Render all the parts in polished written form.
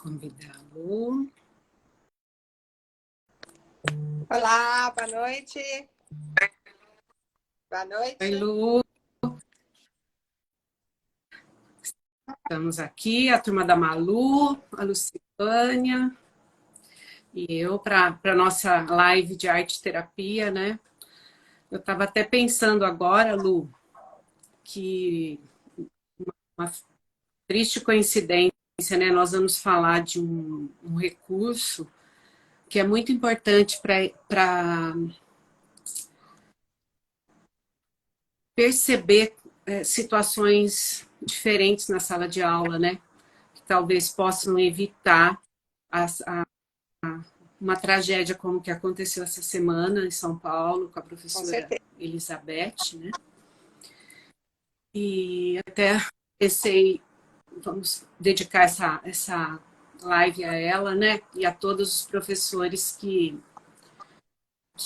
Convidar a Lu. Olá, boa noite. Boa noite. Oi, Lu. Estamos aqui, a turma da Malu, a Lucilânia e eu para a nossa live de arte terapia, né? Eu estava até pensando agora, Lu, que uma triste coincidência, né? Nós vamos falar de um recurso que é muito importante para perceber situações diferentes na sala de aula, né? Que talvez possam evitar uma tragédia como que aconteceu essa semana em São Paulo com a professora Elizabeth, né? E até pensei, vamos dedicar essa live a ela, né? E a todos os professores que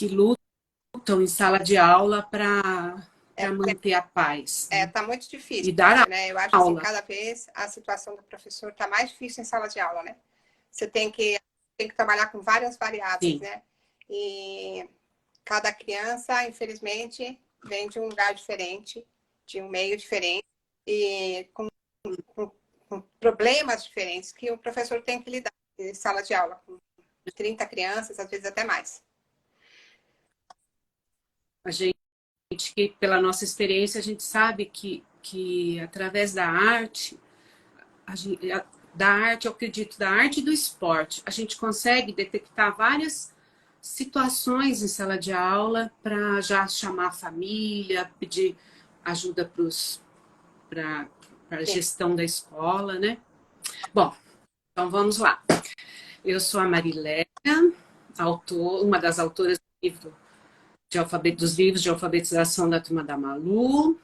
lutam em sala de aula para manter a paz. Né? Tá muito difícil, e dar né? Eu acho que assim, cada vez a situação do professor tá mais difícil em sala de aula, né? Você tem que trabalhar com várias variáveis, sim, né? E cada criança, infelizmente, vem de um lugar diferente, de um meio diferente e com problemas diferentes que o professor tem que lidar em sala de aula, com 30 crianças, às vezes até mais. A gente, que pela nossa experiência, a gente sabe que através da arte, eu acredito, da arte e do esporte, a gente consegue detectar várias situações em sala de aula para já chamar a família, pedir ajuda para a gestão da escola, né? Bom, então vamos lá. Eu sou a Mariléia, uma das autoras dos livros de alfabetização da Turma da Malu.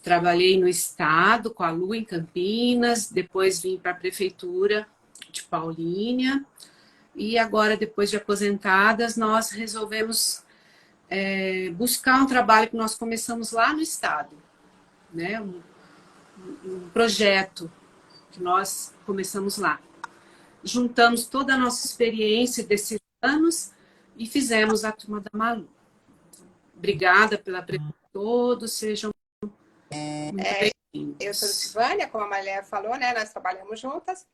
Trabalhei no estado com a Lu em Campinas, depois vim para a prefeitura de Paulínia e agora, depois de aposentadas, nós resolvemos buscar um trabalho que nós começamos lá no estado, né? Um projeto que nós começamos lá. Juntamos toda a nossa experiência desses anos e fizemos a Turma da Malu. Obrigada pela presença de todos, sejam muito bem-vindos. Eu sou Silvânia, como a Maria falou, né? Nós trabalhamos juntas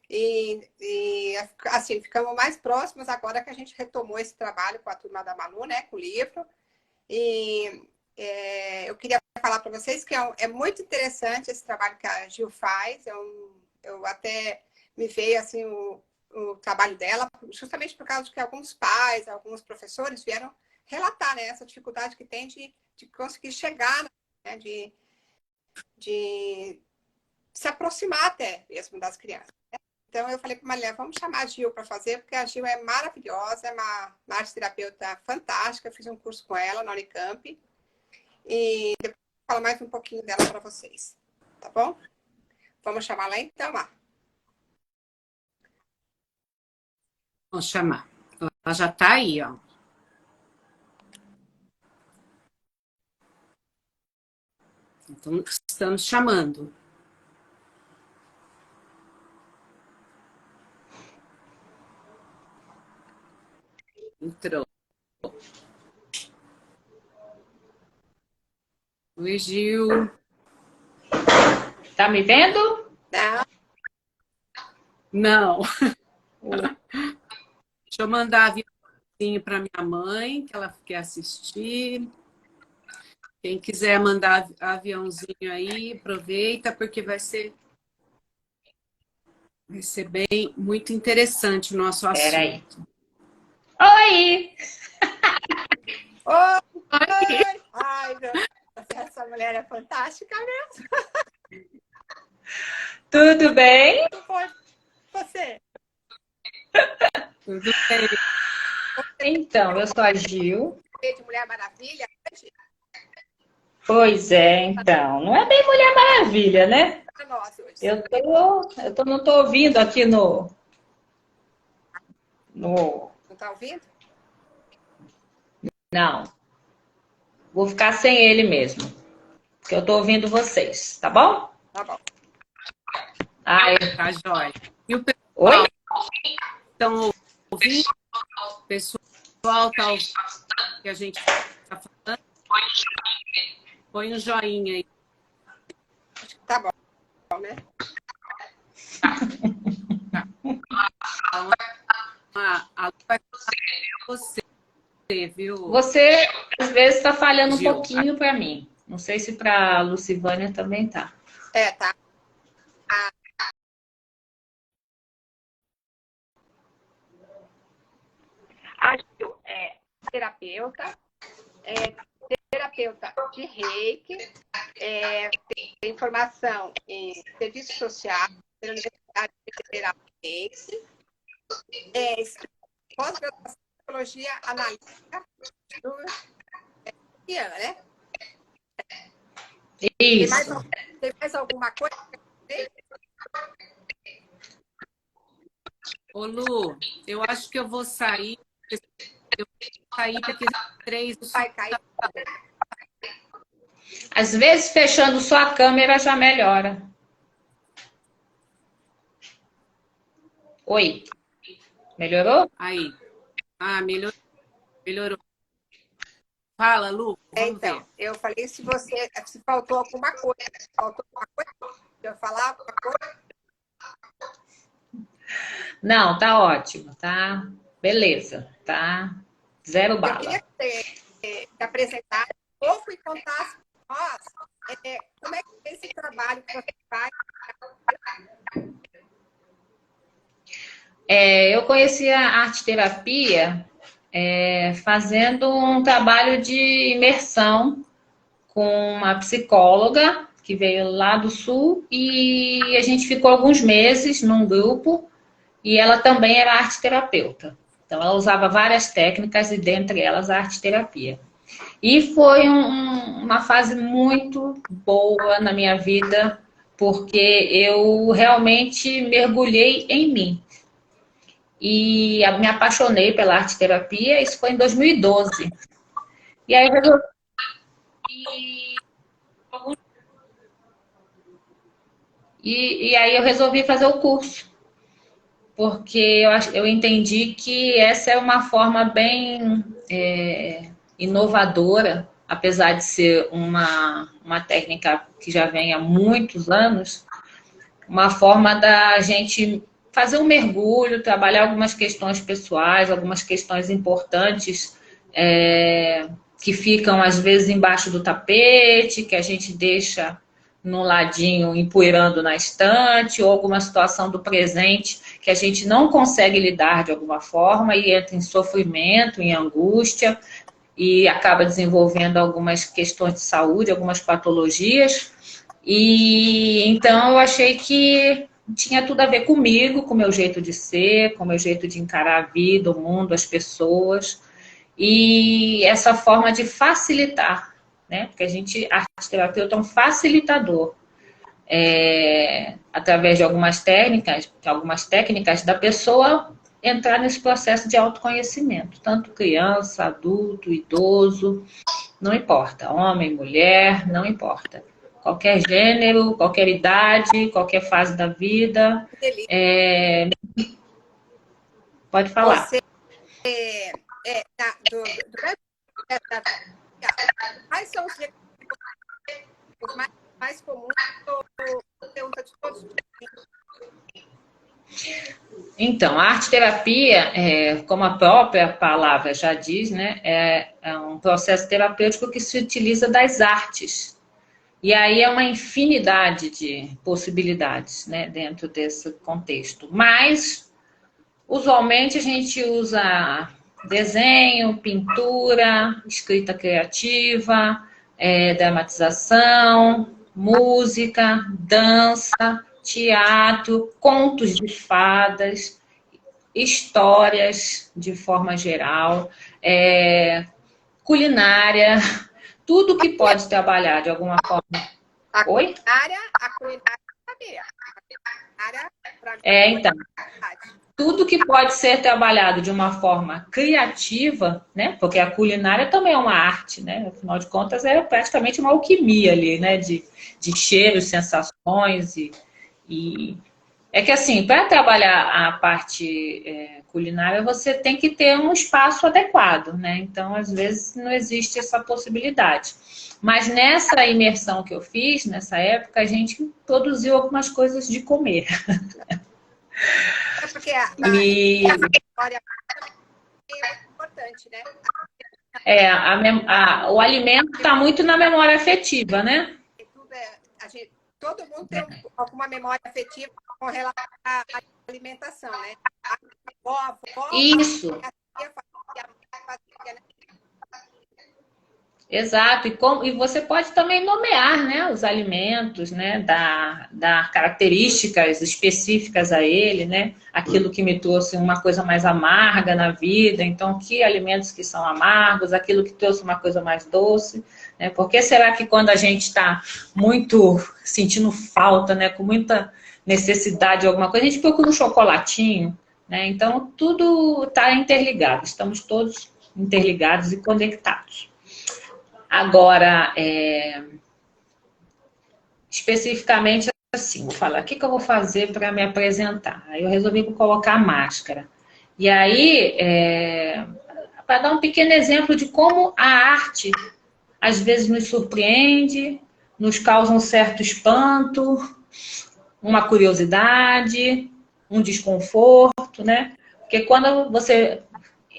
e assim, ficamos mais próximas agora que a gente retomou esse trabalho com a Turma da Malu, né? Com o livro. E eu queria falar para vocês que é muito interessante esse trabalho que a Gil faz. Eu até me veio assim o trabalho dela, justamente por causa de que alguns pais, alguns professores vieram relatar, né, essa dificuldade que tem de conseguir chegar, né, de se aproximar até mesmo das crianças. Então eu falei para a Maria, vamos chamar a Gil para fazer, porque a Gil é maravilhosa, é uma arte terapeuta fantástica. Eu fiz um curso com ela na Unicamp. E depois eu falo mais um pouquinho dela para vocês. Tá bom? Vamos chamar lá então, Mar. Vamos chamar. Ela já está aí, ó. Então, estamos chamando. Entrou. Oi, Gil. Tá me vendo? Não. Deixa eu mandar aviãozinho para minha mãe, que ela quer assistir. Quem quiser mandar aviãozinho aí, aproveita, porque vai ser bem muito interessante o nosso assunto. Peraí. Oi! Oi! Ai, essa mulher é fantástica mesmo. Tudo bem? Você? Tudo bem. Então, eu sou a Gil. De Mulher Maravilha? Pois é, então. Não é bem Mulher Maravilha, né? Não tô ouvindo aqui no... Não tá ouvindo? Não. Vou ficar sem ele mesmo. Porque eu tô ouvindo vocês, tá bom? Tá bom. Tá, jóia. E o Oi? Estão ouvindo? O pessoal está ouvindo o que a gente está falando? Põe um joinha aí. Tá bom, né? Tá. Então, a Lu vai falar com você, viu, Você, às vezes, está falhando um Gil? pouquinho para mim. Não sei se para a Lucivânia também tá. Tá. A Gil é terapeuta, terapeuta de reiki, tem formação em serviço social pela Universidade Federal de Reiki, pós-graduação em psicologia analítica do Ian, né? Isso. Tem mais alguma coisa? Ô, Lu, eu acho que eu vou sair. Eu vou sair porque 3 Vai cair. Às vezes, fechando só a câmera já melhora. Oi. Melhorou? aí. Ah, melhorou. Fala, Lu, vamos Então, ver. eu falei se faltou alguma coisa. Faltou alguma coisa? Se eu falar alguma coisa? Não, tá ótimo, tá? Beleza, tá? Zero Eu bala. queria que você se apresentasse um pouco e contasse para nós como é que é esse trabalho que você faz. Eu conheci a arte-terapia fazendo um trabalho de imersão com uma psicóloga que veio lá do Sul e a gente ficou alguns meses num grupo e ela também era arte-terapeuta. Então, ela usava várias técnicas e dentre elas a arte-terapia. E foi uma fase muito boa na minha vida, porque eu realmente mergulhei em mim. E me apaixonei pela arte-terapia, isso foi em 2012. E aí eu resolvi... E aí eu resolvi fazer o curso, porque eu entendi que essa é uma forma bem inovadora, apesar de ser uma técnica que já vem há muitos anos, uma forma da gente fazer um mergulho, trabalhar algumas questões pessoais, algumas questões importantes que ficam às vezes embaixo do tapete, que a gente deixa no ladinho empoeirando na estante, ou alguma situação do presente que a gente não consegue lidar de alguma forma e entra em sofrimento, em angústia e acaba desenvolvendo algumas questões de saúde, algumas patologias. E então eu achei que tinha tudo a ver comigo, com o meu jeito de ser, com o meu jeito de encarar a vida, o mundo, as pessoas, e essa forma de facilitar, né? Porque a arte-terapeuta é um facilitador, através de algumas técnicas da pessoa entrar nesse processo de autoconhecimento, tanto criança, adulto, idoso, não importa, homem, mulher, não importa. Qualquer gênero, qualquer idade, qualquer fase da vida. Pode falar. Você quais são os mais comuns ou você usa de todos os tipos? Então, a arte-terapia, como a própria palavra já diz, né, é um processo terapêutico que se utiliza das artes. E aí é uma infinidade de possibilidades, né, dentro desse contexto. Mas, usualmente, a gente usa desenho, pintura, escrita criativa, dramatização, música, dança, teatro, contos de fadas, histórias de forma geral, culinária, tudo que pode trabalhar de alguma forma. A Oi? culinária sabia. Então, tudo que pode ser trabalhado de uma forma criativa, né? Porque a culinária também é uma arte, né? Afinal de contas, é praticamente uma alquimia ali, né? De cheiros, sensações e É que assim, para trabalhar a parte culinária, você tem que ter um espaço adequado, né? Então, às vezes, não existe essa possibilidade. Mas nessa imersão que eu fiz, nessa época, a gente produziu algumas coisas de comer. É porque E essa memória é muito importante, né? o alimento está muito na memória afetiva, né? Tudo todo mundo tem alguma memória afetiva com relação à alimentação, né? A avó Isso. a tia fazia, a mãe fazia, né? Exato, e você pode também nomear, né, os alimentos, né, dar características específicas a ele, né, aquilo que me trouxe uma coisa mais amarga na vida, então que alimentos que são amargos, aquilo que trouxe uma coisa mais doce, né, por que será que quando a gente está muito sentindo falta, né, com muita necessidade de alguma coisa, a gente procura um chocolatinho, né, então tudo está interligado, estamos todos interligados e conectados. Agora, especificamente assim, vou falar, o que eu vou fazer para me apresentar? Aí eu resolvi colocar máscara. E aí, para dar um pequeno exemplo de como a arte, às vezes, nos surpreende, nos causa um certo espanto, uma curiosidade, um desconforto, né? Porque quando você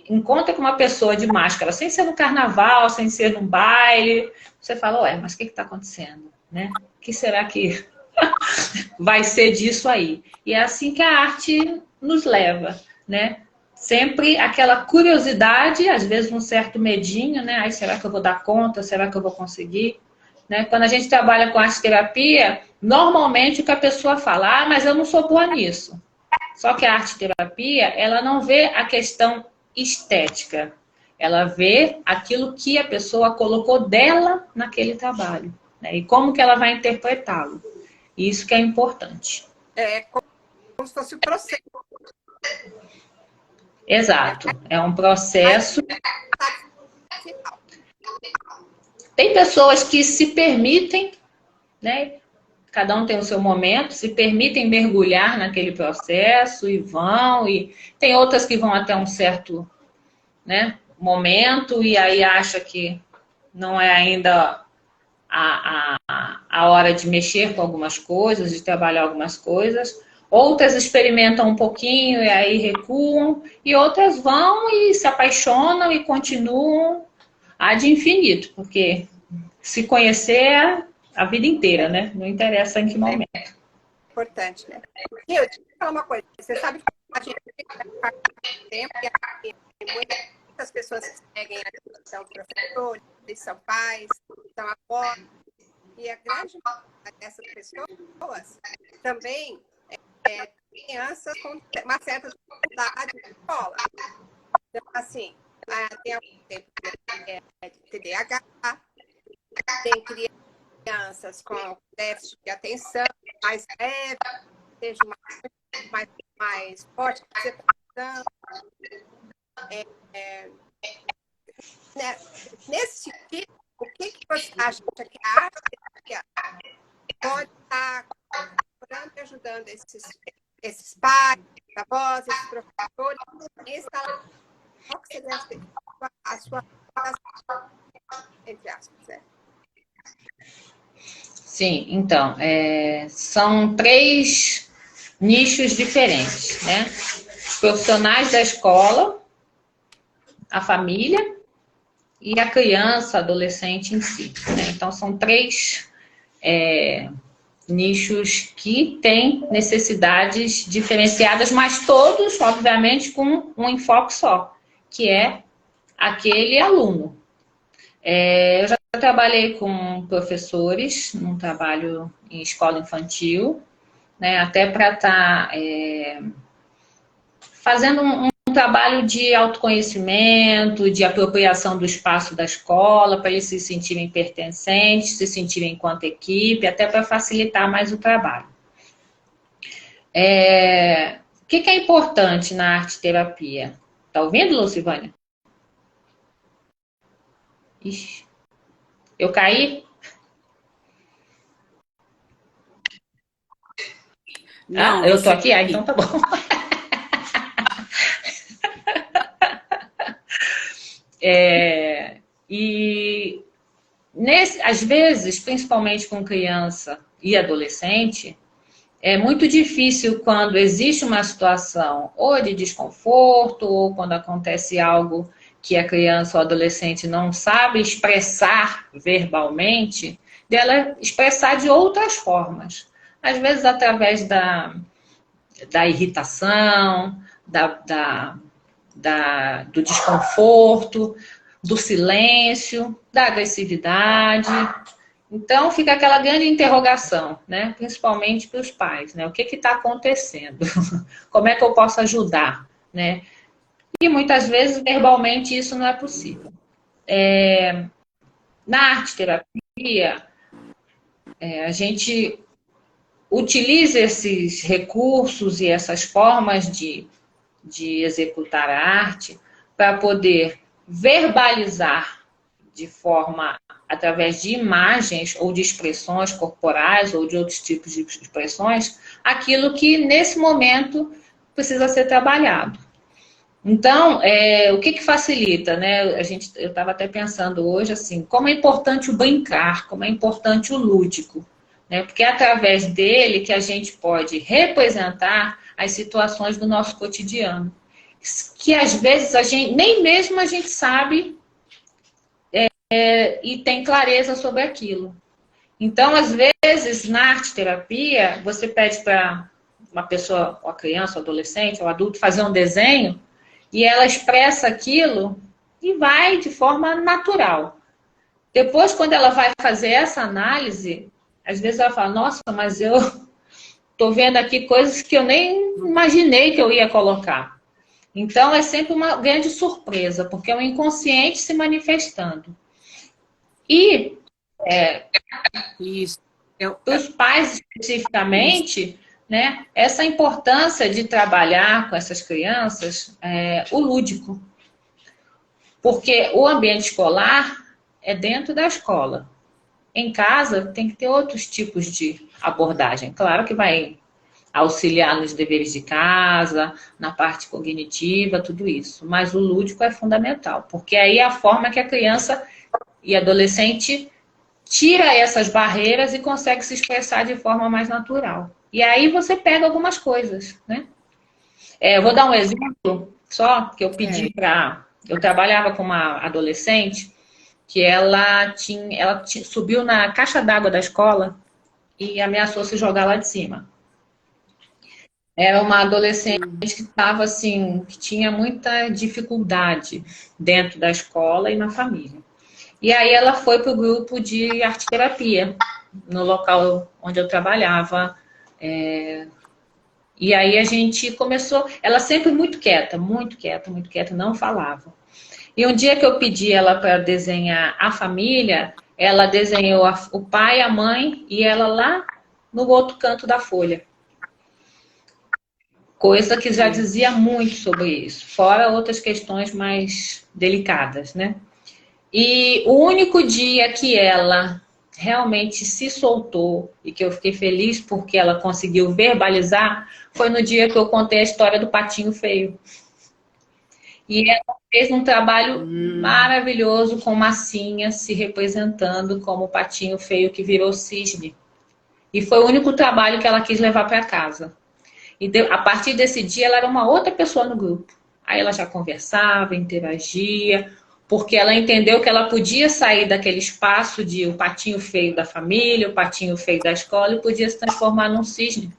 encontra com uma pessoa de máscara, sem ser no carnaval, sem ser num baile, você fala, ué, mas o que está acontecendo? Né? O que será que vai ser disso aí? E é assim que a arte nos leva, né? Sempre aquela curiosidade, às vezes um certo medinho, né? Ai, será que eu vou dar conta? Será que eu vou conseguir? Né? Quando a gente trabalha com arte terapia, normalmente o que a pessoa fala, mas eu não sou boa nisso. Só que a arte terapia, ela não vê a questão estética. Ela vê aquilo que a pessoa colocou dela naquele trabalho, né? E como que ela vai interpretá-lo. Isso que é importante. É como se fosse o processo. Exato. É um processo. Tem pessoas que se permitem, né? Cada um tem o seu momento, se permitem mergulhar naquele processo e vão, e tem outras que vão até um certo, né, momento e aí acha que não é ainda a hora de mexer com algumas coisas, de trabalhar algumas coisas. Outras experimentam um pouquinho e aí recuam, e outras vão e se apaixonam e continuam ad infinito, porque se conhecer a vida inteira, né? Não interessa em que momento. É importante, né? E eu te falar uma coisa, você sabe que a gente tem tempo e muitas pessoas que seguem a são professores, são pais, são avós, e a grande maioria dessas pessoas também crianças com uma certa dificuldade de escola. Então, assim, tem algum tempo de TDAH, tem crianças com déficit de atenção mais leve, seja mais forte que você está pensando. Né? Nesse sentido, o que você acha que a arte pode estar colaborando e ajudando esses pais, avós, esses professores a instalar? Qual que seria a sua entre aspas, né? Sim, então, são 3 nichos diferentes, né? Os profissionais da escola, a família e a criança, adolescente em si, né? Então, são 3 nichos que têm necessidades diferenciadas, mas todos, obviamente, com um enfoque só, que é aquele aluno. Eu já trabalhei com professores, num trabalho em escola infantil, né, até para estar fazendo um trabalho de autoconhecimento, de apropriação do espaço da escola, para eles se sentirem pertencentes, se sentirem enquanto equipe, até para facilitar mais o trabalho. O que é importante na arte terapia? Tá ouvindo, Lucivânia? Ixi, eu caí? Não, Eu tô você aqui? Então tá bom. E às vezes, principalmente com criança e adolescente, é muito difícil quando existe uma situação ou de desconforto, ou quando acontece algo que a criança ou adolescente não sabe expressar verbalmente, dela expressar de outras formas. Às vezes através da irritação, do desconforto, do silêncio, da agressividade. Então, fica aquela grande interrogação, né? Principalmente para os pais, né? O que está acontecendo? Como é que eu posso ajudar, né? E muitas vezes, verbalmente, isso não é possível. Na arte-terapia, a gente utiliza esses recursos e essas formas de executar a arte para poder verbalizar de forma através de imagens ou de expressões corporais ou de outros tipos de expressões, aquilo que nesse momento precisa ser trabalhado. Então, o que facilita, né? Eu estava até pensando hoje assim, como é importante o brincar, como é importante o lúdico, né? Porque é através dele que a gente pode representar as situações do nosso cotidiano, que às vezes nem mesmo a gente sabe e tem clareza sobre aquilo. Então, às vezes, na arte-terapia, você pede para uma pessoa, uma criança, um adolescente, um adulto, fazer um desenho e ela expressa aquilo e vai de forma natural. Depois, quando ela vai fazer essa análise, às vezes ela fala, nossa, mas eu estou vendo aqui coisas que eu nem imaginei que eu ia colocar. Então, é sempre uma grande surpresa, porque é o inconsciente se manifestando. E Isso. para os pais especificamente, né, essa importância de trabalhar com essas crianças, o lúdico. Porque o ambiente escolar é dentro da escola. Em casa tem que ter outros tipos de abordagem. Claro que vai auxiliar nos deveres de casa, na parte cognitiva, tudo isso. Mas o lúdico é fundamental, porque aí é a forma que a criança e adolescente tira essas barreiras e consegue se expressar de forma mais natural. E aí você pega algumas coisas, né? Eu vou dar um exemplo só que eu pedi para... Eu trabalhava com uma adolescente que subiu na caixa d'água da escola e ameaçou se jogar lá de cima. Era uma adolescente que estava assim, que tinha muita dificuldade dentro da escola e na família. E aí ela foi para o grupo de arte-terapia, no local onde eu trabalhava. E aí a gente começou, ela sempre muito quieta, muito quieta, muito quieta, não falava. E um dia que eu pedi ela para desenhar a família, ela desenhou o pai, a mãe e ela lá no outro canto da folha. Coisa que já dizia muito sobre isso, fora outras questões mais delicadas, né? E o único dia que ela realmente se soltou e que eu fiquei feliz porque ela conseguiu verbalizar foi no dia que eu contei a história do patinho feio. E ela fez um trabalho maravilhoso com massinha se representando como o patinho feio que virou cisne. E foi o único trabalho que ela quis levar para casa. E a partir desse dia ela era uma outra pessoa no grupo. Aí ela já conversava, interagia, porque ela entendeu que ela podia sair daquele espaço de o patinho feio da família, o patinho feio da escola e podia se transformar num cisne.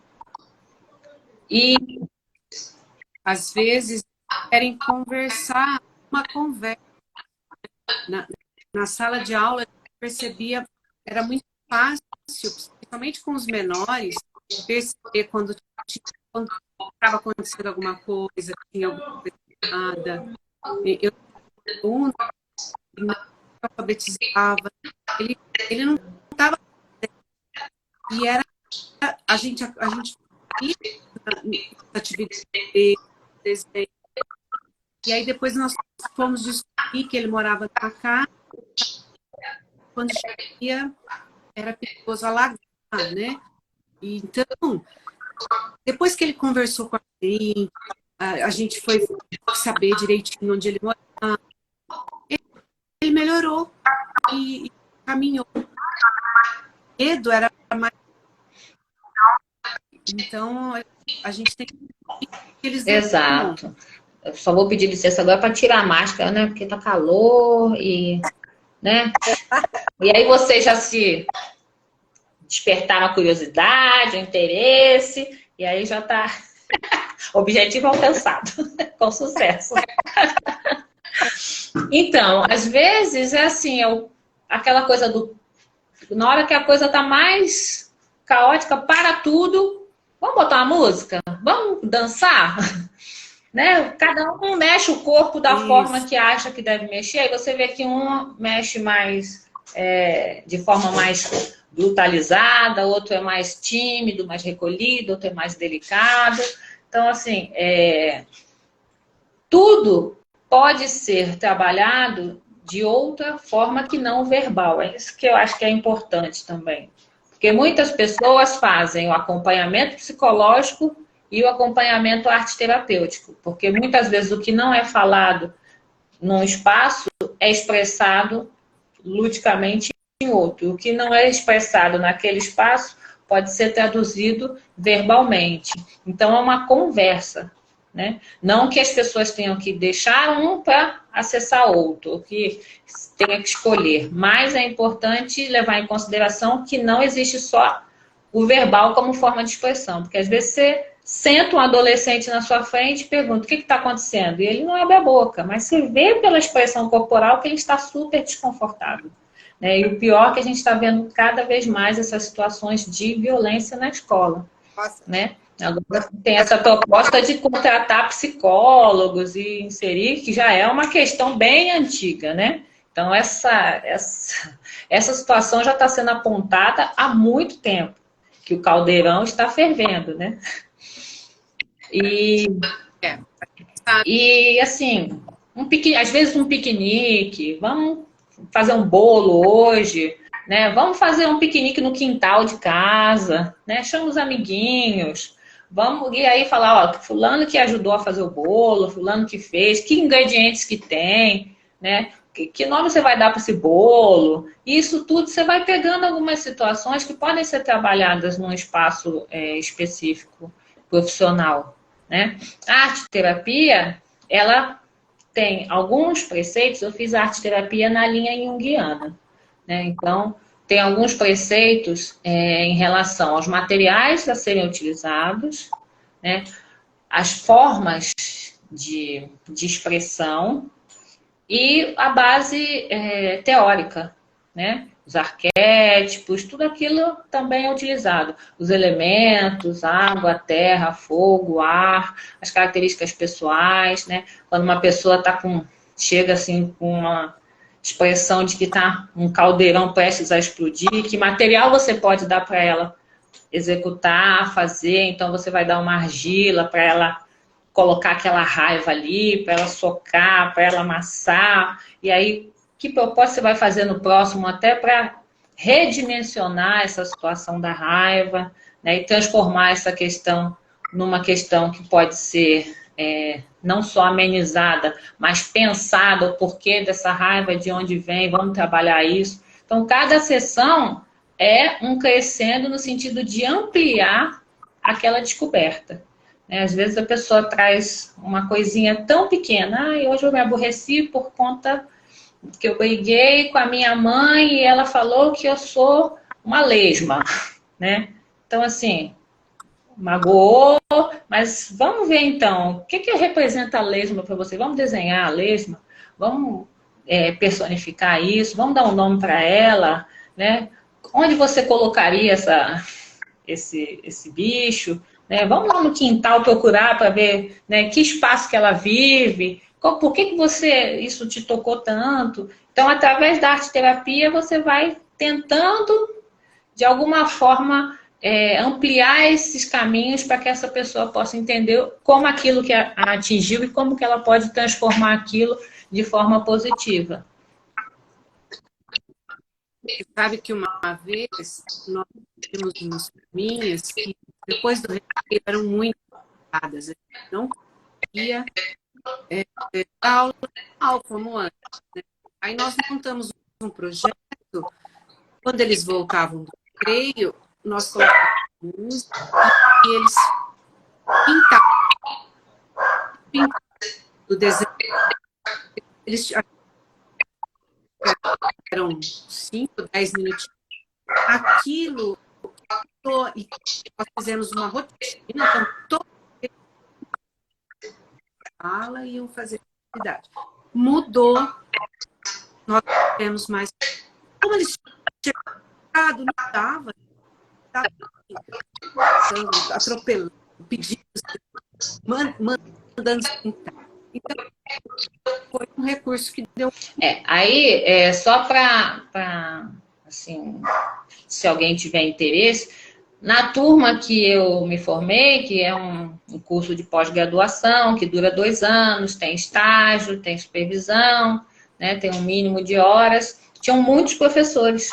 E às vezes querem conversar, uma conversa. Na sala de aula, eu percebia, era muito fácil, principalmente com os menores, perceber quando estava acontecendo alguma coisa, tinha alguma coisa errada. Eu não alfabetizava, ele não estava. E era a gente ia na atividade de desenho. E aí depois nós fomos descobrir que ele morava na casa. Quando chovia, era perigoso alagar, né? Então, Depois que ele conversou com a gente foi saber direitinho onde ele morava, ele melhorou e caminhou. O medo era mais... Então, a gente tem que... Exato. Eu só vou pedir licença agora para tirar a máscara, né? Porque tá calor e... né? E aí vocês já se despertaram a curiosidade, o interesse, e aí já tá objetivo alcançado, com sucesso. Então, às vezes é assim, aquela coisa na hora que a coisa tá mais caótica, para tudo, vamos botar uma música? Vamos dançar? Né? Cada um mexe o corpo da forma que acha que deve mexer. Aí você vê que um mexe mais de forma mais brutalizada, outro é mais tímido, mais recolhido, outro é mais delicado. Então, assim, tudo pode ser trabalhado de outra forma que não verbal. É isso que eu acho que é importante também. Porque muitas pessoas fazem o acompanhamento psicológico e o acompanhamento arte-terapêutico, porque muitas vezes o que não é falado num espaço é expressado ludicamente em outro. O que não é expressado naquele espaço pode ser traduzido verbalmente. Então, é uma conversa, né? Não que as pessoas tenham que deixar um para acessar outro, ou que tenha que escolher, mas é importante levar em consideração que não existe só o verbal como forma de expressão, porque às vezes você senta um adolescente na sua frente e pergunta o que está acontecendo, e ele não abre a boca, mas você vê pela expressão corporal que ele está super desconfortável. Né? E o pior é que a gente está vendo cada vez mais essas situações de violência na escola. Nossa. Né? Agora tem essa proposta de contratar psicólogos e inserir, que já é uma questão bem antiga, né? Então, essa situação já está sendo apontada há muito tempo, que o caldeirão está fervendo, né? E assim, às vezes um piquenique, vamos fazer um bolo hoje, né? Vamos fazer um piquenique no quintal de casa, né? Chama os amiguinhos, e aí falar, ó, fulano que ajudou a fazer o bolo, fulano que fez, que ingredientes que tem, né? Que nome você vai dar para esse bolo? Isso tudo você vai pegando algumas situações que podem ser trabalhadas num espaço específico, profissional, né? A arte-terapia, ela tem alguns preceitos. Eu fiz arte-terapia na linha junguiana, né? Então, tem alguns preceitos em relação aos materiais a serem utilizados, né? As formas de expressão e a base teórica, né? Os arquétipos, tudo aquilo também é utilizado. Os elementos, água, terra, fogo, ar, as características pessoais, né? Quando uma pessoa chega assim com uma expressão de que está um caldeirão prestes a explodir, que material você pode dar para ela executar, fazer. Então você vai dar uma argila para ela colocar aquela raiva ali, para ela socar, para ela amassar. E aí, que propósito você vai fazer no próximo, até para redimensionar essa situação da raiva, né, e transformar essa questão numa questão que pode ser não só amenizada, mas pensada, o porquê dessa raiva, de onde vem, vamos trabalhar isso. Então, cada sessão é um crescendo no sentido de ampliar aquela descoberta. Às vezes a pessoa traz uma coisinha tão pequena, hoje eu me aborreci por conta que eu briguei com a minha mãe e ela falou que eu sou uma lesma, né? Então, assim, magoou, mas vamos ver então, o que representa a lesma para você? Vamos desenhar a lesma, vamos personificar isso, vamos dar um nome para ela, né? Onde você colocaria esse bicho? Né? Vamos lá no quintal procurar para ver, né, que espaço que ela vive, por que isso te tocou tanto. Então, através da arte-terapia, você vai tentando, de alguma forma, ampliar esses caminhos para que essa pessoa possa entender como aquilo que a atingiu e como que ela pode transformar aquilo de forma positiva. Sabe que uma vez nós temos umas turminhas que depois do recreio eram muito ocupadas. A gente não conseguia dar aula normal, como antes, né? Aí nós montamos um projeto, quando eles voltavam do recreio, nós colocávamos música e eles pintavam do desenho. Eles eram 5, 10 minutinhos. Aquilo, e nós fizemos uma rotina, então toda aula iam fazer atividade. Mudou, nós tivemos mais. Como eles tinham chegado, não dava, atropelando, pedindo, mandando pintar. Então, foi um recurso que deu. Aí, só para, assim, se alguém tiver interesse, na turma que eu me formei, que é um curso de pós-graduação, que dura 2 anos, tem estágio, tem supervisão, né, tem um mínimo de horas, tinham muitos professores.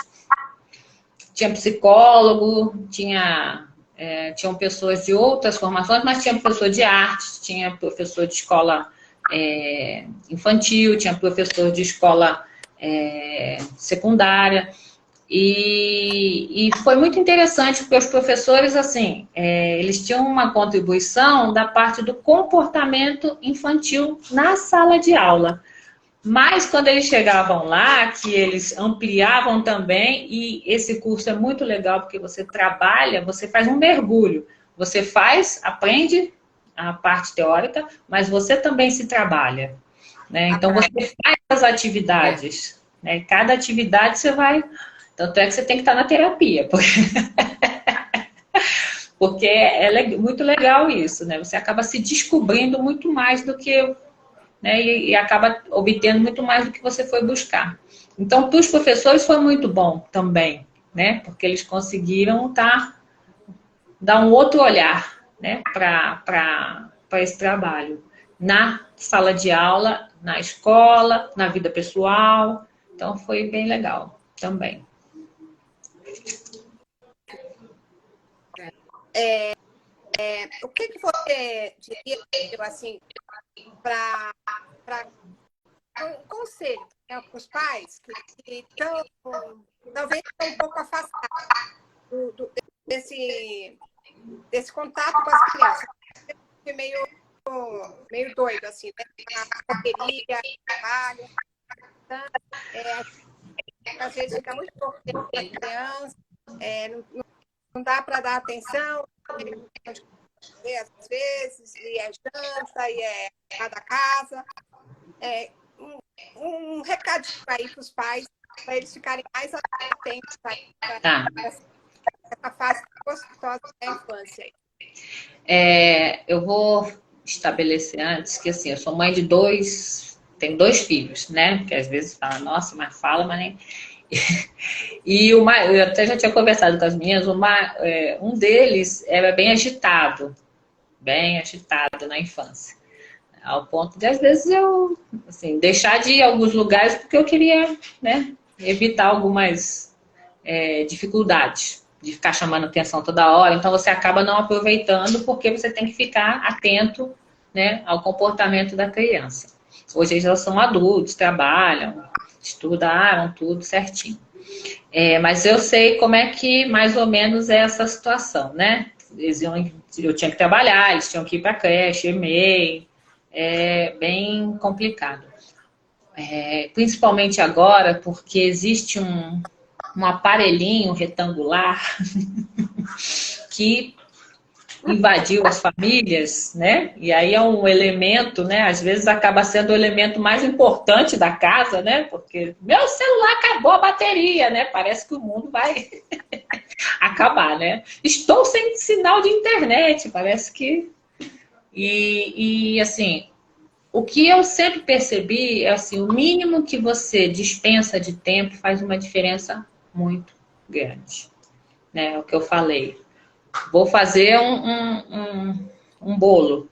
Tinha psicólogo, tinham pessoas de outras formações, mas tinha professor de arte, tinha professor de escola infantil, tinha professor de escola secundária. E foi muito interessante, porque os professores, assim, eles tinham uma contribuição da parte do comportamento infantil na sala de aula. Mas quando eles chegavam lá, que eles ampliavam também, e esse curso é muito legal, porque você trabalha, você faz um mergulho. Você aprende a parte teórica, mas você também se trabalha, né? Então, você faz as atividades, né? Cada atividade você vai... Tanto é que você tem que estar na terapia, porque muito legal isso, né? Você acaba se descobrindo muito mais do que... Né, e acaba obtendo muito mais do que você foi buscar. Então, para os professores foi muito bom também, né? Porque eles conseguiram dar um outro olhar, né, para esse trabalho. Na sala de aula, na escola, na vida pessoal. Então, foi bem legal também. O que você diria, assim, para um conselho, né, para os pais que estão, talvez, um pouco afastados desse contato com as crianças? Meio doido, assim, né? A correria, trabalho. Às vezes fica muito pouco tempo para a criança, não dá para dar atenção, às vezes, e é janta, e é da casa. Um recadinho aí para os pais, para eles ficarem mais atentos para essa fase gostosa da infância. Eu vou estabelecer antes que, assim, eu sou mãe de tenho 2 filhos, né? Que às vezes fala, nossa, mas fala, mas nem... E eu até já tinha conversado com as minhas, um deles era bem agitado na infância. Ao ponto de, às vezes, eu assim, deixar de ir a alguns lugares porque eu queria, né, evitar algumas dificuldades de ficar chamando atenção toda hora. Então, você acaba não aproveitando porque você tem que ficar atento, né, ao comportamento da criança. Hoje eles já são adultos, trabalham, estudaram tudo certinho. Mas eu sei como é que, mais ou menos, é essa situação, né? Eu tinha que trabalhar, eles tinham que ir para a creche, e-mail. É bem complicado. Principalmente agora, porque existe um aparelhinho retangular que invadiu as famílias, né? E aí é um elemento, né? Às vezes acaba sendo o elemento mais importante da casa, né? Porque meu celular acabou a bateria, né? Parece que o mundo vai acabar, né? Estou sem sinal de internet, parece que... E assim, o que eu sempre percebi é assim, o mínimo que você dispensa de tempo faz uma diferença muito grande, né? É o que eu falei. Vou fazer um bolo.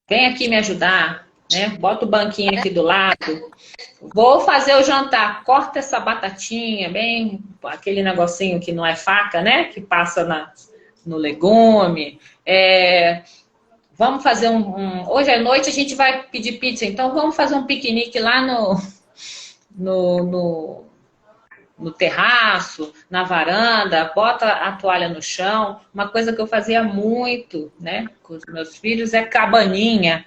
Vem aqui me ajudar, né? Bota o banquinho aqui do lado. Vou fazer o jantar. Corta essa batatinha, bem aquele negocinho que não é faca, né? Que passa no legume. Vamos fazer hoje à noite a gente vai pedir pizza, então vamos fazer um piquenique lá no terraço, na varanda, bota a toalha no chão. Uma coisa que eu fazia muito, né, com os meus filhos é cabaninha.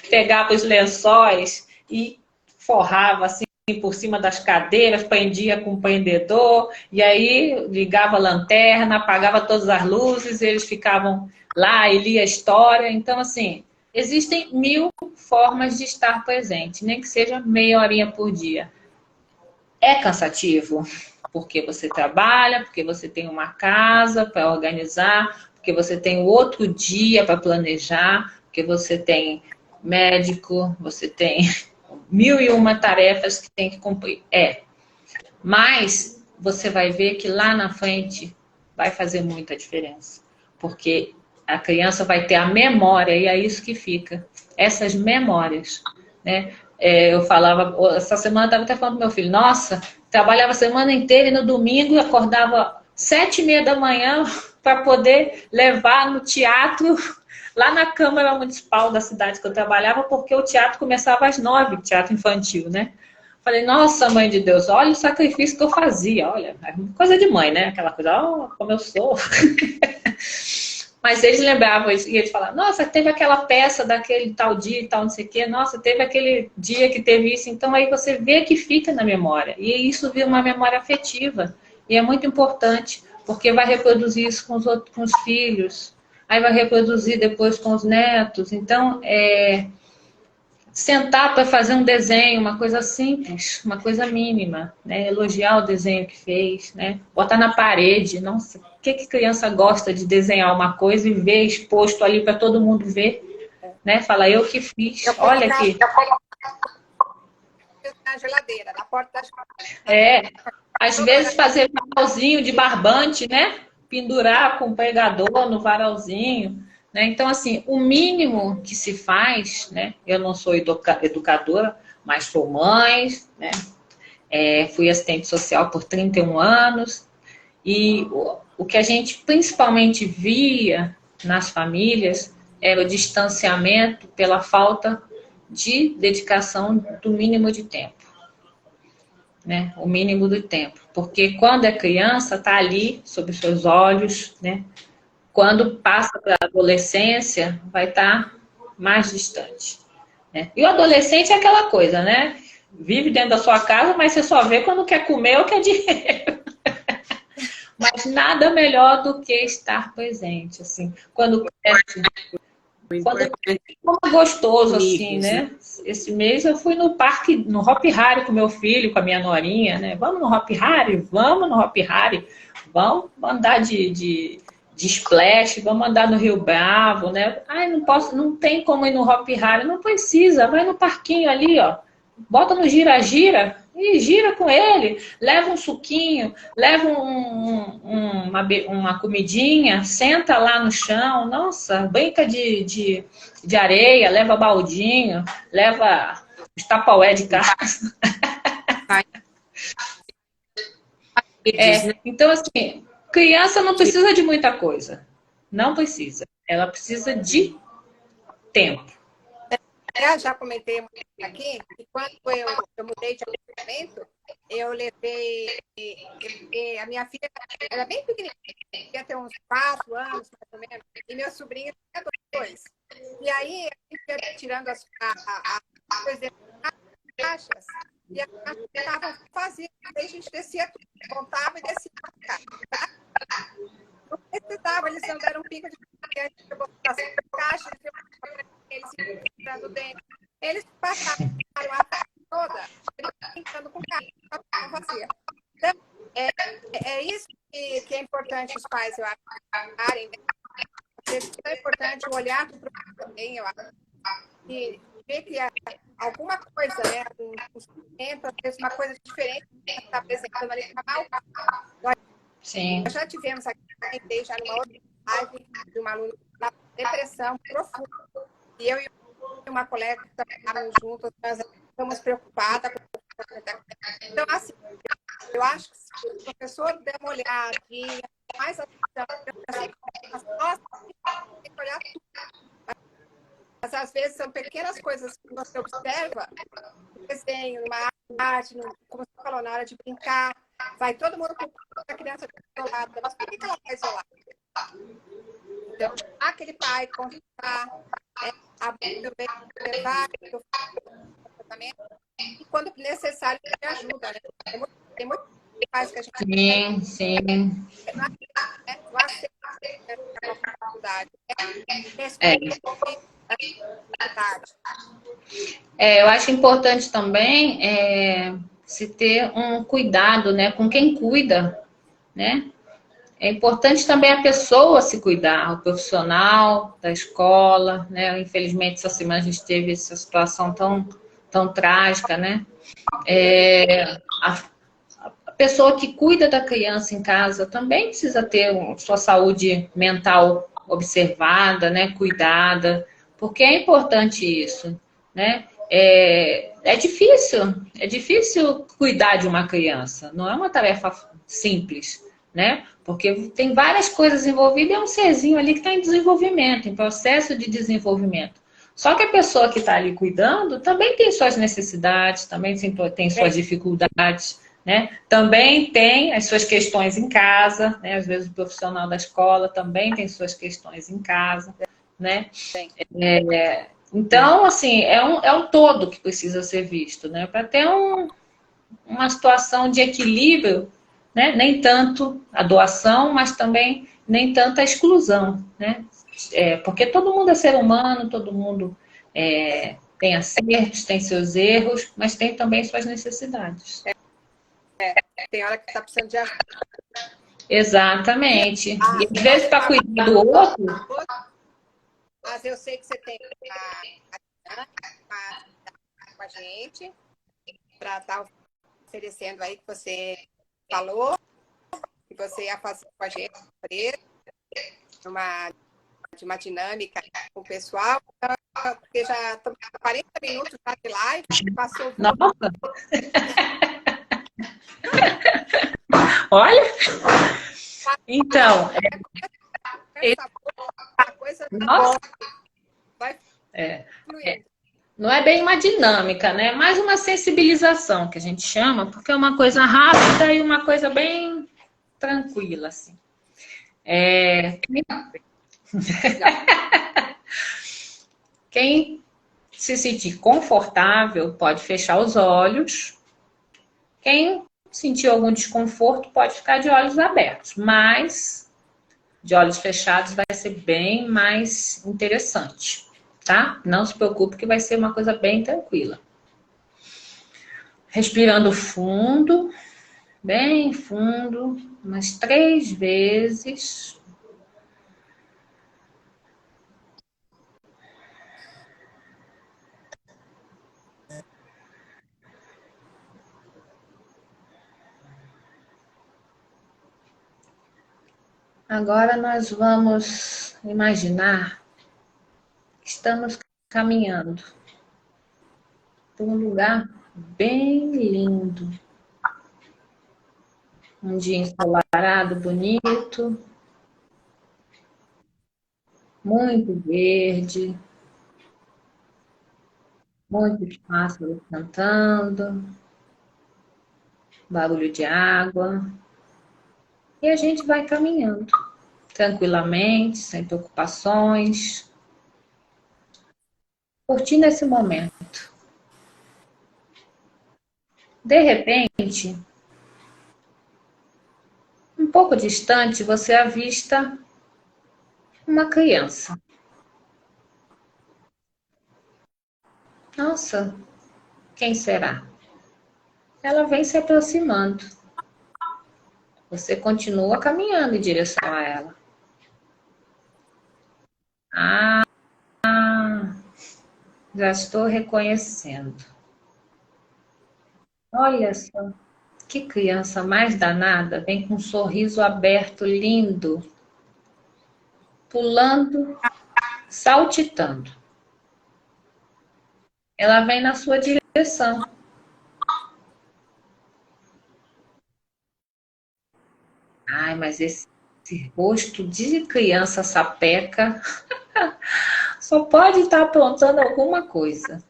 Pegava os lençóis e forrava assim por cima das cadeiras, prendia com o prendedor, e aí ligava a lanterna, apagava todas as luzes, e eles ficavam lá e lia a história. Então, assim, existem 1000 formas de estar presente, nem que seja meia horinha por dia. É cansativo, porque você trabalha, porque você tem uma casa para organizar, porque você tem o outro dia para planejar, porque você tem médico, você tem 1001 tarefas que tem que cumprir. Mas você vai ver que lá na frente vai fazer muita diferença, porque a criança vai ter a memória, e é isso que fica, essas memórias, né? Eu falava, essa semana eu estava até falando pro meu filho, nossa, trabalhava a semana inteira e no domingo eu acordava 7h30 da manhã para poder levar no teatro, lá na Câmara Municipal da cidade que eu trabalhava, porque o teatro começava às 9, teatro infantil, né? Falei, nossa, mãe de Deus, olha o sacrifício que eu fazia, olha, coisa de mãe, né? Aquela coisa, como eu sou. Mas eles lembravam isso, e eles falavam, nossa, teve aquela peça daquele tal dia e tal, não sei o quê, nossa, teve aquele dia que teve isso. Então aí você vê que fica na memória, e isso vira uma memória afetiva, e é muito importante, porque vai reproduzir isso com os filhos, aí vai reproduzir depois com os netos. Então, sentar para fazer um desenho, uma coisa simples, uma coisa mínima, né? Elogiar o desenho que fez, né? Botar na parede. Nossa, o que criança gosta de desenhar uma coisa e ver exposto ali para todo mundo ver, né? Fala, eu que fiz, olha aqui. Na geladeira, na porta da geladeira. Às vezes fazer varalzinho de barbante, né? Pendurar com pregador no varalzinho. Né? Então, assim, o mínimo que se faz, né? Eu não sou educadora, mas sou mãe, né? Fui assistente social por 31 anos, e o que a gente principalmente via nas famílias era o distanciamento pela falta de dedicação do mínimo de tempo. Né? O mínimo do tempo. Porque quando é criança, está ali, sob os seus olhos, né? Quando passa para a adolescência, vai estar mais distante. Né? E o adolescente é aquela coisa, né? Vive dentro da sua casa, mas você só vê quando quer comer ou quer dinheiro. Mas nada melhor do que estar presente, assim. Quando é gostoso, assim, né? Esse mês eu fui no parque, no Hop Hari com meu filho, com a minha norinha, né? Vamos no Hop Hari? Vamos no Hop Hari. Vamos andar de splash, vamos andar no Rio Bravo, né? Ai, não posso, não tem como ir no Hop Hari. Não precisa, vai no parquinho ali, ó. Bota no gira-gira e gira com ele. Leva um suquinho, leva uma comidinha, senta lá no chão. Nossa, brinca de areia, leva baldinho, leva os tapaué de casa. Então, assim, criança não precisa de muita coisa. Não precisa. Ela precisa de tempo. Eu já comentei aqui que quando eu mudei de apartamento, eu levei a minha filha, era bem pequenininha, ia ter uns 4 anos, mais ou menos, e meu sobrinho tinha 2. E aí, a gente ia tirando as coisas das caixas, e a caixa estava vazia. Aí a gente descia, montava e descia a caixa. Não precisava, eles andaram um pico de as caixas, eles entrando dentro. Eles passaram a tarde toda brincando com caixa vazia. Então, é isso que é importante os pais, eu acho, né? É importante o olhar do professor também, eu acho. E ver que alguma coisa, né? Um sentimento, às vezes uma coisa diferente que está apresentando ali para mal. Sim. Nós já tivemos aqui, já numa outra live de uma aluna com depressão profunda. E eu e uma colega que trabalhamos juntas, nós estamos preocupadas. Então, assim, eu acho que o professor der uma olhadinha, mais atenção, assim, as nossas, tem que olhar tudo. Mas às vezes são pequenas coisas que você observa, no desenho, numa arte, como você falou, na hora de brincar, vai todo mundo com a criança isolada. Mas por que ela está isolada? Então, aquele pai conversar, a mãe também levar o tratamento, e quando necessário, ele ajuda, né? Tem muito pais que a gente Sim, sim. não aceita a faculdade. É. Eu acho importante também se ter um cuidado, né, com quem cuida, né? É importante também a pessoa se cuidar, o profissional da escola, né? Infelizmente, essa semana a gente teve essa situação tão trágica, né? A pessoa que cuida da criança em casa também precisa ter sua saúde mental observada, né? Cuidada, porque é importante isso, né? É difícil cuidar de uma criança, não é uma tarefa simples, né? Porque tem várias coisas envolvidas e é um serzinho ali que está em desenvolvimento, em processo de desenvolvimento. Só que a pessoa que está ali cuidando também tem suas necessidades, também tem suas dificuldades, né? Também tem as suas questões em casa, né? Às vezes o profissional da escola também tem suas questões em casa, né? Então, assim, é um todo que precisa ser visto, né? Para ter uma situação de equilíbrio, né? Nem tanto a doação, mas também nem tanto a exclusão, né? Porque todo mundo é ser humano, todo mundo tem acertos, tem seus erros, mas tem também suas necessidades. Tem hora que está precisando de ajuda. Exatamente. E às vezes para cuidar do outro. Mas eu sei que você tem com a gente para estar oferecendo aí que você falou, que você ia fazer com a gente de uma dinâmica com o pessoal, porque já estamos 40 minutos já de live, passou. Nossa! Olha! Então, nossa, não é bem uma dinâmica, né? Mais uma sensibilização que a gente chama, porque é uma coisa rápida e uma coisa bem tranquila, assim. Quem se sentir confortável pode fechar os olhos. Quem sentir algum desconforto pode ficar de olhos abertos, mas de olhos fechados vai ser bem mais interessante, tá? Não se preocupe que vai ser uma coisa bem tranquila. Respirando fundo, bem fundo, umas 3 vezes. Agora nós vamos imaginar que estamos caminhando por um lugar bem lindo. Um dia ensolarado, bonito, muito verde, muitos pássaros cantando, barulho de água. E a gente vai caminhando tranquilamente, sem preocupações, curtindo esse momento. De repente, um pouco distante, você avista uma criança. Nossa, quem será? Ela vem se aproximando. Você continua caminhando em direção a ela. Já estou reconhecendo. Olha só, que criança mais danada, vem com um sorriso aberto, lindo, pulando, saltitando. Ela vem na sua direção. Ai, mas esse rosto de criança sapeca só pode estar aprontando alguma coisa.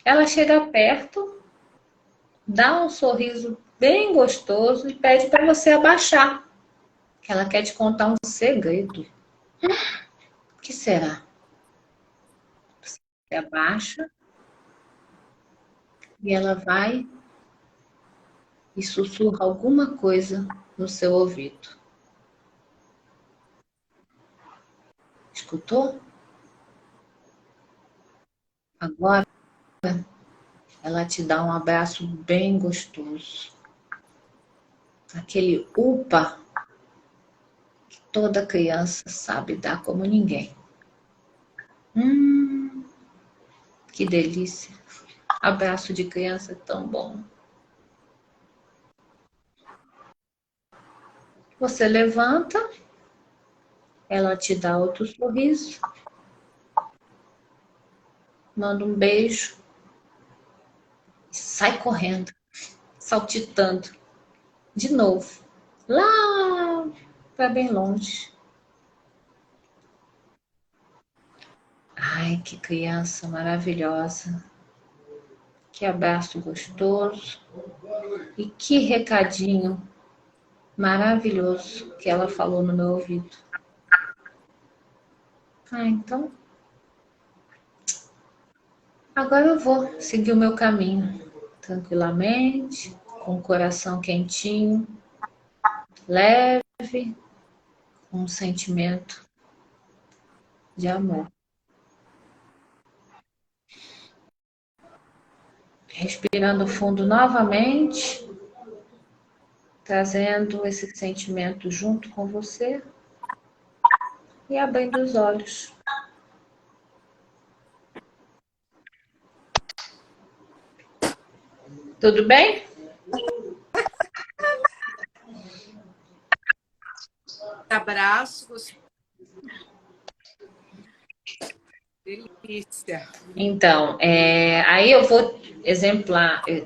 Ela chega perto, dá um sorriso bem gostoso e pede para você abaixar. Ela quer te contar um segredo. O que será? Você abaixa e ela vai e sussurra alguma coisa no seu ouvido. Escutou? Agora ela te dá um abraço bem gostoso. Aquele upa que toda criança sabe dar como ninguém. Que delícia. Abraço de criança é tão bom. Você levanta, ela te dá outro sorriso, manda um beijo e sai correndo, saltitando de novo, lá para bem longe. Ai, que criança maravilhosa. Que abraço gostoso. E que recadinho maravilhoso que ela falou no meu ouvido. Ah, então agora eu vou seguir o meu caminho tranquilamente, com o coração quentinho, leve, com um sentimento de amor. Respirando fundo novamente, trazendo esse sentimento junto com você e abrindo os olhos. Tudo bem? Abraços. Delícia. Então, aí eu vou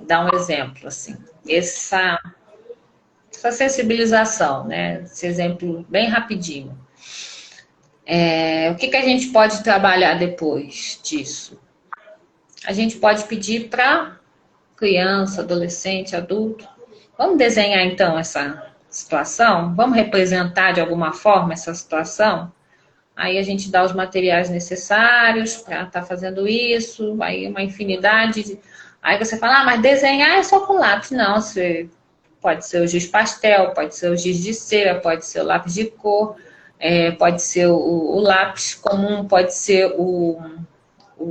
dar um exemplo, assim. Essa sensibilização, né? Esse exemplo bem rapidinho. O que a gente pode trabalhar depois disso? A gente pode pedir para criança, adolescente, adulto, vamos desenhar então essa situação? Vamos representar de alguma forma essa situação? Aí a gente dá os materiais necessários para estar fazendo isso, aí uma infinidade. Aí você fala, mas desenhar é só com lápis. Não, pode ser o giz pastel, pode ser o giz de cera, pode ser o lápis de cor, pode ser o lápis comum, pode ser o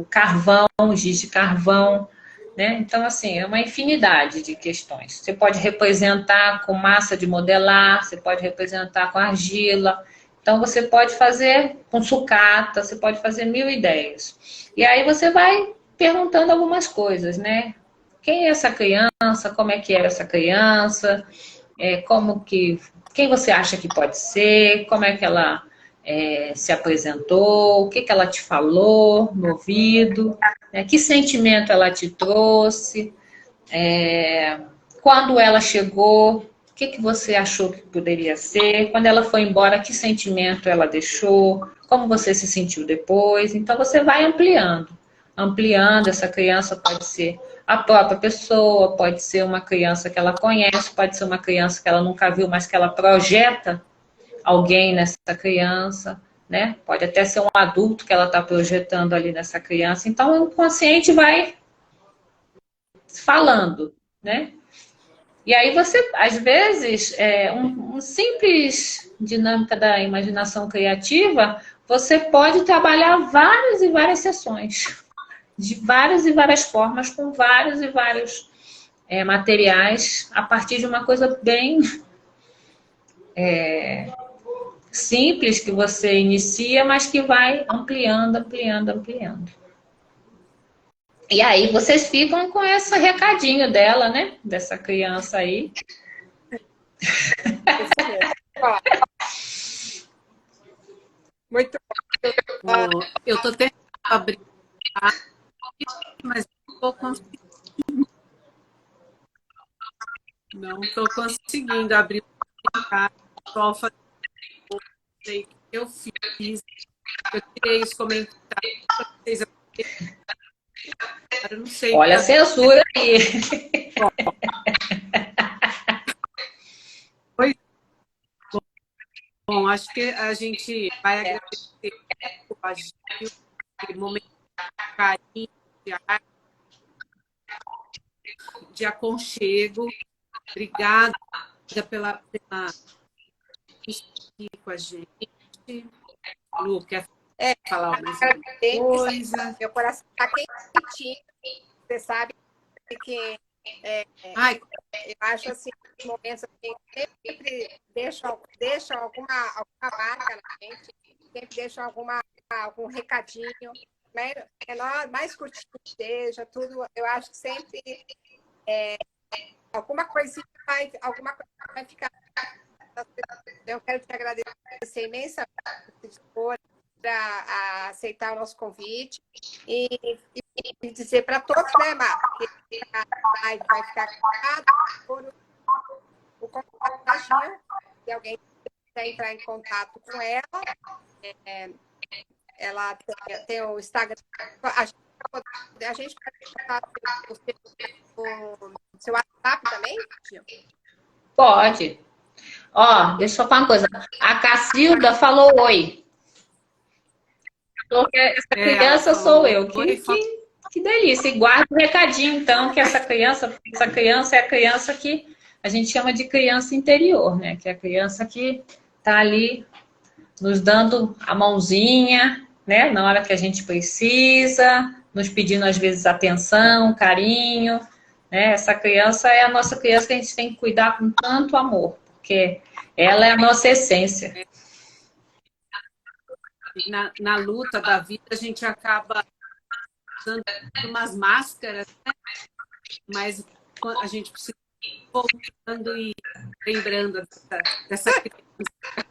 carvão, o giz de carvão, né? Então, assim, é uma infinidade de questões. Você pode representar com massa de modelar, você pode representar com argila. Então, você pode fazer com sucata, você pode fazer 1000 ideias. E aí você vai perguntando algumas coisas, né? Quem é essa criança? Como é que era essa criança? Quem você acha que pode ser? Como é que ela se apresentou? O que ela te falou no ouvido? Que sentimento ela te trouxe? Quando ela chegou, o que você achou que poderia ser? Quando ela foi embora, que sentimento ela deixou? Como você se sentiu depois? Então, você vai ampliando. Ampliando, essa criança pode ser a própria pessoa, pode ser uma criança que ela conhece, pode ser uma criança que ela nunca viu, mas que ela projeta alguém nessa criança, né? Pode até ser um adulto que ela está projetando ali nessa criança. Então, o inconsciente vai falando, né? E aí você, às vezes, um simples dinâmica da imaginação criativa, você pode trabalhar várias e várias sessões, de várias e várias formas, com vários e vários materiais, a partir de uma coisa bem simples que você inicia, mas que vai ampliando, ampliando, ampliando. E aí vocês ficam com esse recadinho dela, né? Dessa criança aí. Muito bom. Eu estou tentando abrir, mas não estou conseguindo. Não estou conseguindo abrir o cara, só fazer o que eu fiz. Eu tirei os comentários para vocês. Eu não sei. Olha a censura aí. Bom, acho que a gente vai agradecer a Gil, aquele momento de carinho, de aconchego. Obrigada pela estar com a gente. Lu, quer falar mais alguma coisa? Meu coração está quentinho. Você sabe que Ai, eu acho assim, os momentos assim, sempre deixam alguma marca na gente, sempre deixam algum recadinho, menor, mais curtinho que seja, tudo, eu acho que sempre alguma coisa vai ficar. Eu quero te agradecer imensamente por aceitar o nosso convite e dizer para todos, né, Marco, que a live vai ficar gravada por o contato da Gil, se alguém quiser entrar em contato com ela, ela tem o Instagram, a gente pode contato o seu WhatsApp também, Gil? Pode. Ó, deixa eu falar uma coisa. A Cacilda falou oi. Falou que essa criança sou eu. Que delícia. E guarda o recadinho, então, que essa criança é a criança que a gente chama de criança interior, né? Que é a criança que tá ali nos dando a mãozinha, né? Na hora que a gente precisa, nos pedindo, às vezes, atenção, carinho, né? Essa criança é a nossa criança que a gente tem que cuidar com tanto amor, porque ela é a nossa essência. Na luta da vida, a gente acaba usando umas máscaras, né? Mas a gente precisa ir voltando e lembrando dessa criança.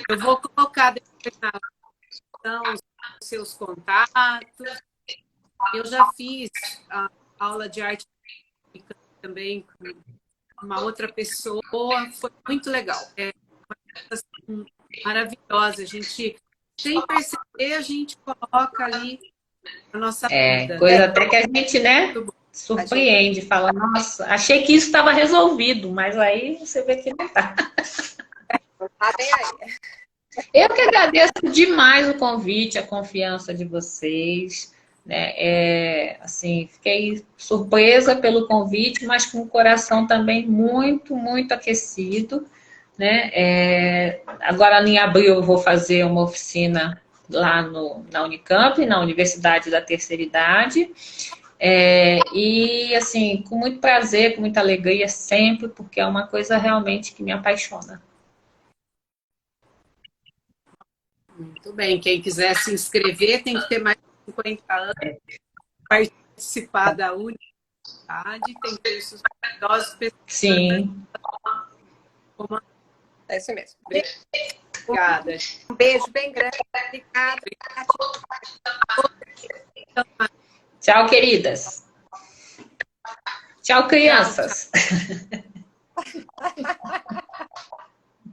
Eu vou colocar depois na descrição os seus contatos. Eu já fiz a aula de arte também com uma outra pessoa, foi muito legal. É uma coisa assim, maravilhosa. A gente, sem perceber, a gente coloca ali a nossa vida. Coisa até que a gente, né, surpreende, fala, nossa, achei que isso estava resolvido, mas aí você vê que não está. Tá bem aí. Eu que agradeço demais o convite, a confiança de vocês, né? Assim, fiquei surpresa pelo convite, mas com o coração também muito, muito aquecido, né? Agora em abril eu vou fazer uma oficina lá na Unicamp, na Universidade da Terceira Idade, e assim, com muito prazer, com muita alegria sempre, porque é uma coisa realmente que me apaixona. Muito bem. Quem quiser se inscrever tem que ter mais de 50 anos, participar da universidade, tem cursos maravilhosos. Sim. É isso mesmo. Obrigada. Um beijo bem grande. Obrigada. Tchau, queridas. Tchau, crianças.